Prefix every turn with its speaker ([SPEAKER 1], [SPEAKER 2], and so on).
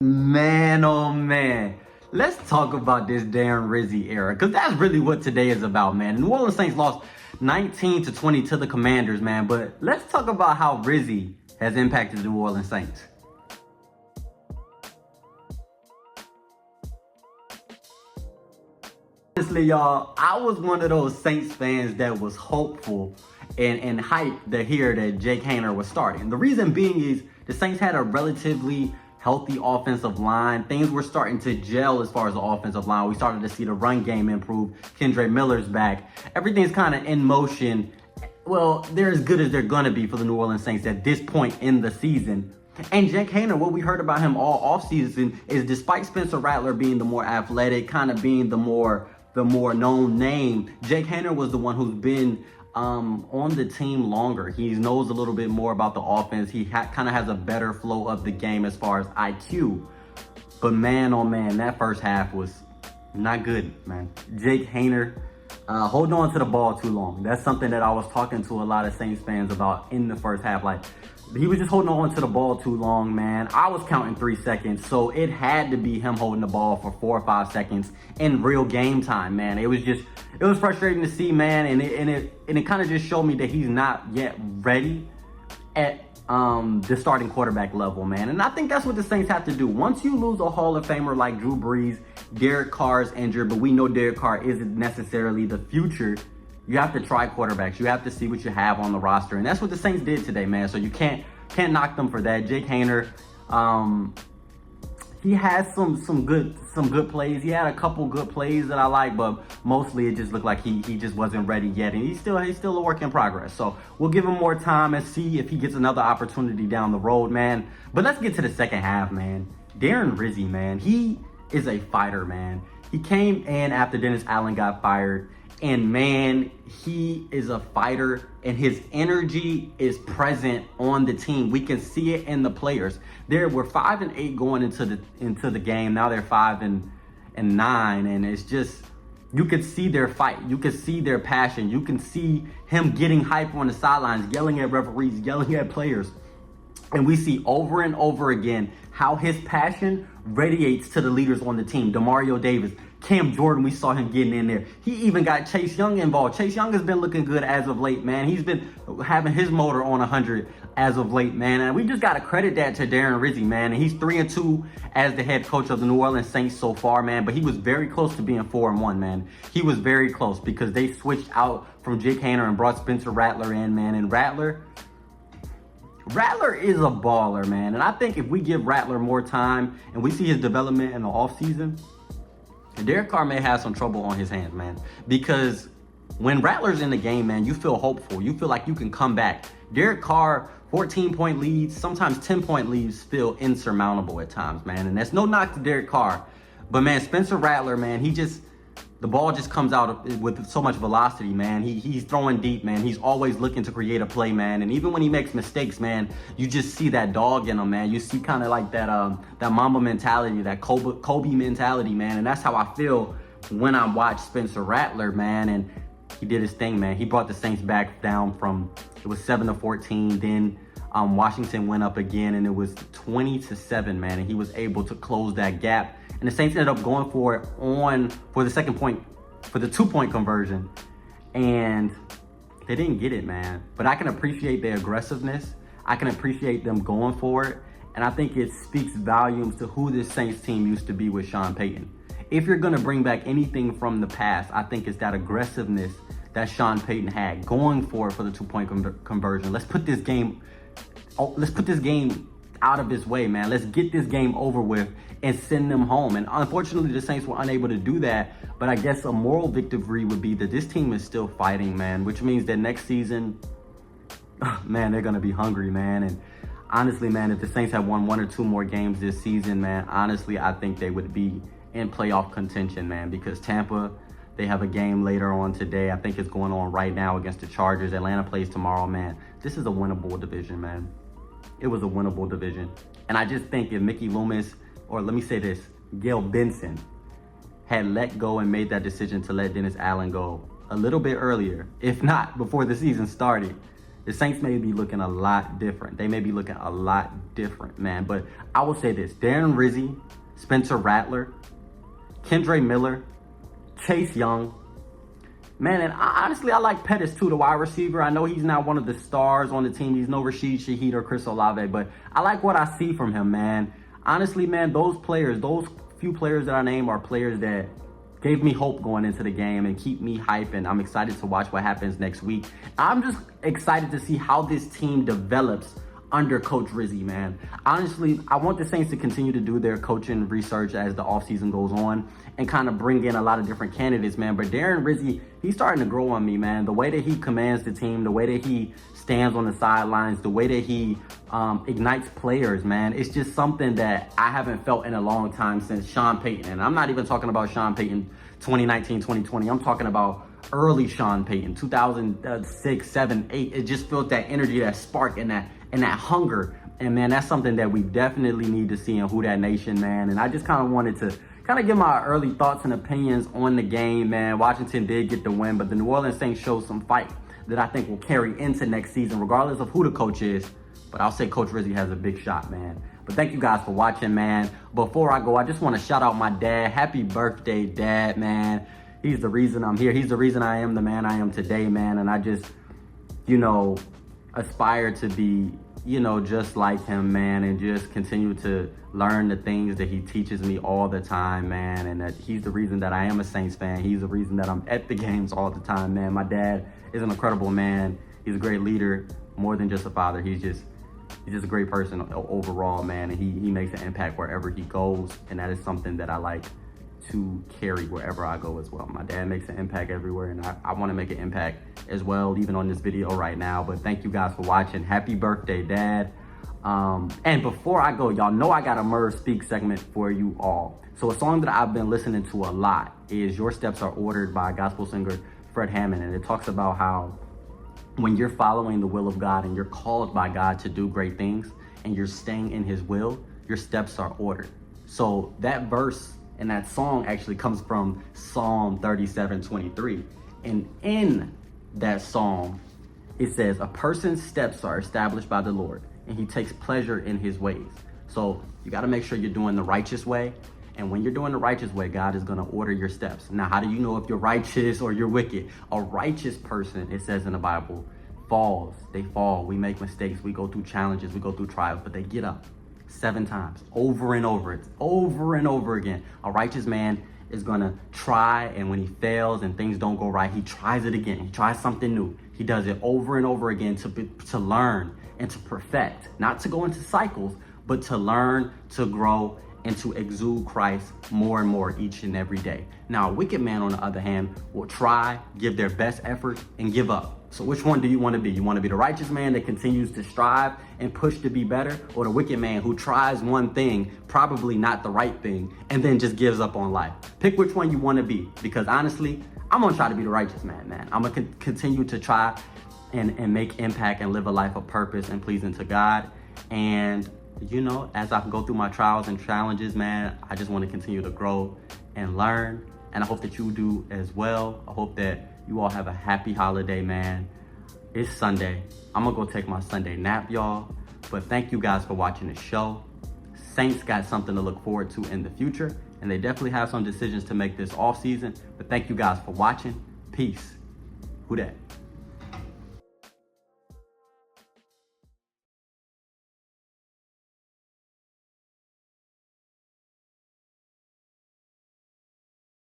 [SPEAKER 1] Man, oh man. Let's talk about this Darren Rizzi era, because that's really what today is about, man. The New Orleans Saints lost 19-20 to the Commanders, man. But let's talk about how Rizzi has impacted the New Orleans Saints. Honestly, y'all, I was one of those Saints fans that was hopeful and hyped to hear that Jake Haener was starting. The reason being is the Saints had a relatively healthy offensive line. Things were starting to gel as far as the offensive line. We started to see the run game improve. Kendre Miller's back. Everything's kind of in motion. Well, they're as good as they're going to be for the New Orleans Saints at this point in the season. And Jake Haener, what we heard about him all offseason is, despite Spencer Rattler being the more athletic, kind of being the more known name, Jake Haener was the one who's been on the team longer. He knows a little bit more about the offense. He kind of has a better flow of the game as far as IQ. But man, oh man, that first half was not good, man. Jake Haener holding on to the ball too long. That's something that I was talking to a lot of Saints fans about in the first half. Like, he was just holding on to the ball too long, man. I was counting 3 seconds, so it had to be him holding the ball for 4 or 5 seconds in real game time, man. It was frustrating to see, man, and it kind of just showed me that he's not yet ready at the starting quarterback level, man. And I think that's what the Saints have to do. Once you lose a Hall of Famer like Drew Brees, Derek Carr's injured, but we know Derek Carr isn't necessarily the future. You have to try quarterbacks. You have to see what you have on the roster. And that's what the Saints did today, man. So you can't knock them for that. Jake Haener, he has some good plays. He had a couple good plays that I like, but mostly it just looked like he just wasn't ready yet. And he's still a work in progress. So we'll give him more time and see if he gets another opportunity down the road, man. But let's get to the second half, man. Darren Rizzi, man, he is a fighter, man. He came in after Dennis Allen got fired. And man, he is a fighter, and his energy is present on the team. We can see it in the players. They were 5-8 going into the game. Now they're 5-9, and it's just, you could see their fight. You could see their passion. You can see him getting hype on the sidelines, yelling at referees, yelling at players. And we see over and over again how his passion radiates to the leaders on the team. Demario Davis, Cam Jordan, we saw him getting in there. He even got Chase Young involved. Chase Young has been looking good as of late, man. He's been having his motor on 100 as of late, man. And we just got to credit that to Darren Rizzi, man. And he's 3-2 as the head coach of the New Orleans Saints so far, man. But he was very close to being 4-1, man. He was very close because they switched out from Jake Haener and brought Spencer Rattler in, man. And Rattler is a baller, man. And I think if we give Rattler more time and we see his development in the offseason, Derek Carr may have some trouble on his hands, man. Because when Rattler's in the game, man, you feel hopeful. You feel like you can come back. Derek Carr, 14-point leads, sometimes 10-point leads feel insurmountable at times, man. And that's no knock to Derek Carr. But, man, Spencer Rattler, man, the ball just comes out with so much velocity, man. He's throwing deep, man. He's always looking to create a play, man. And even when he makes mistakes, man, you just see that dog in him, man. You see kind of like that Mamba mentality, that Kobe mentality, man. And that's how I feel when I watch Spencer Rattler, man. And he did his thing, man. He brought the Saints back down from, it was 7-14. Then Washington went up again, and it was 20-7, man. And he was able to close that gap. And the Saints ended up going for it for the second point, for the 2-point conversion. And they didn't get it, man. But I can appreciate their aggressiveness. I can appreciate them going for it. And I think it speaks volumes to who this Saints team used to be with Sean Payton. If you're going to bring back anything from the past, I think it's that aggressiveness that Sean Payton had, going for it for the 2-point conversion. Let's put this game out of his way, man. Let's get this game over with and send them home. And unfortunately, the Saints were unable to do that. But I guess a moral victory would be that this team is still fighting, man, which means that next season, man, they're going to be hungry, man. And honestly, man, if the Saints had won 1 or 2 more games this season, man, honestly, I think they would be in playoff contention, man, because Tampa, they have a game later on today. I think it's going on right now against the Chargers. Atlanta plays tomorrow, man. This is a winnable division, man. It was a winnable division. And I just think if Mickey Loomis, or let me say this, Gail Benson, had let go and made that decision to let Dennis Allen go a little bit earlier, if not before the season started, the Saints may be looking a lot different. They may be looking a lot different, man. But I will say this: Darren Rizzi, Spencer Rattler, Kendre Miller, Chase Young. Man, and honestly, I like Pettis too, the wide receiver. I know he's not one of the stars on the team. He's no Rashid Shaheed or Chris Olave, but I like what I see from him, man. Honestly, man, those few players that I named are players that gave me hope going into the game and keep me hyped, and I'm excited to watch what happens next week. I'm just excited to see how this team develops under Coach Rizzi, man. Honestly, I want the Saints to continue to do their coaching research as the offseason goes on and kind of bring in a lot of different candidates, man. But Darren Rizzi, he's starting to grow on me, man. The way that he commands the team, the way that he stands on the sidelines, the way that he ignites players, man. It's just something that I haven't felt in a long time since Sean Payton. And I'm not even talking about Sean Payton 2019, 2020. I'm talking about early Sean Payton, 2006, 7, 8. It just felt that energy, that spark, and that hunger. And man, that's something that we definitely need to see in Who Dat Nation, man. And I just kind of wanted to give my early thoughts and opinions on the game, man. Washington did get the win, but the New Orleans Saints showed some fight that I think will carry into next season, regardless of who the coach is. But I'll say Coach Rizzi has a big shot, man. But thank you guys for watching, man. Before I go, I just want to shout out my dad. Happy birthday, Dad, man. He's the reason I'm here. He's the reason I am the man I am today, man. And I just, aspire to be, just like him, man, and just continue to learn the things that he teaches me all the time, man. And that he's the reason that I am a Saints fan. He's the reason that I'm at the games all the time, man. My dad is an incredible man. He's a great leader, more than just a father. He's just a great person overall, man. And he makes an impact wherever he goes. And that is something that I like to carry wherever I go as well. My dad makes an impact everywhere, and I want to make an impact as well, even on this video right now. But thank you guys for watching. Happy birthday, Dad. And before I go, y'all know I got a Murr Speak segment for you all. So a song that I've been listening to a lot is Your Steps Are Ordered by gospel singer Fred Hammond. And it talks about how when you're following the will of God and you're called by God to do great things and you're staying in his will, your steps are ordered. So that verse and that song actually comes from Psalm 37:23. And in that psalm, it says, a person's steps are established by the Lord, and he takes pleasure in his ways. So you got to make sure you're doing the righteous way. And when you're doing the righteous way, God is going to order your steps. Now, how do you know if you're righteous or you're wicked? A righteous person, it says in the Bible, falls. They fall. We make mistakes. We go through challenges. We go through trials, but they get up 7 times over and over. It's over and over again. A righteous man is going to try, and when he fails and things don't go right, he tries it again. He tries something new. He does it over and over again to learn and to perfect, not to go into cycles, but to learn, to grow, and to exude Christ more and more each and every day. Now, a wicked man, on the other hand, will try, give their best effort, and give up. So which one do you want to be? You want to be the righteous man that continues to strive and push to be better, or the wicked man who tries one thing, probably not the right thing, and then just gives up on life? Pick which one you want to be, because honestly, I'm going to try to be the righteous man. I'm going to continue to try and make impact and live a life of purpose and pleasing to God. And as I go through my trials and challenges, man, I just want to continue to grow and learn. And I hope that you do as well. I hope that you all have a happy holiday, man. It's Sunday. I'm going to go take my Sunday nap, y'all. But thank you guys for watching the show. Saints got something to look forward to in the future. And they definitely have some decisions to make this off season. But thank you guys for watching. Peace. Who dat?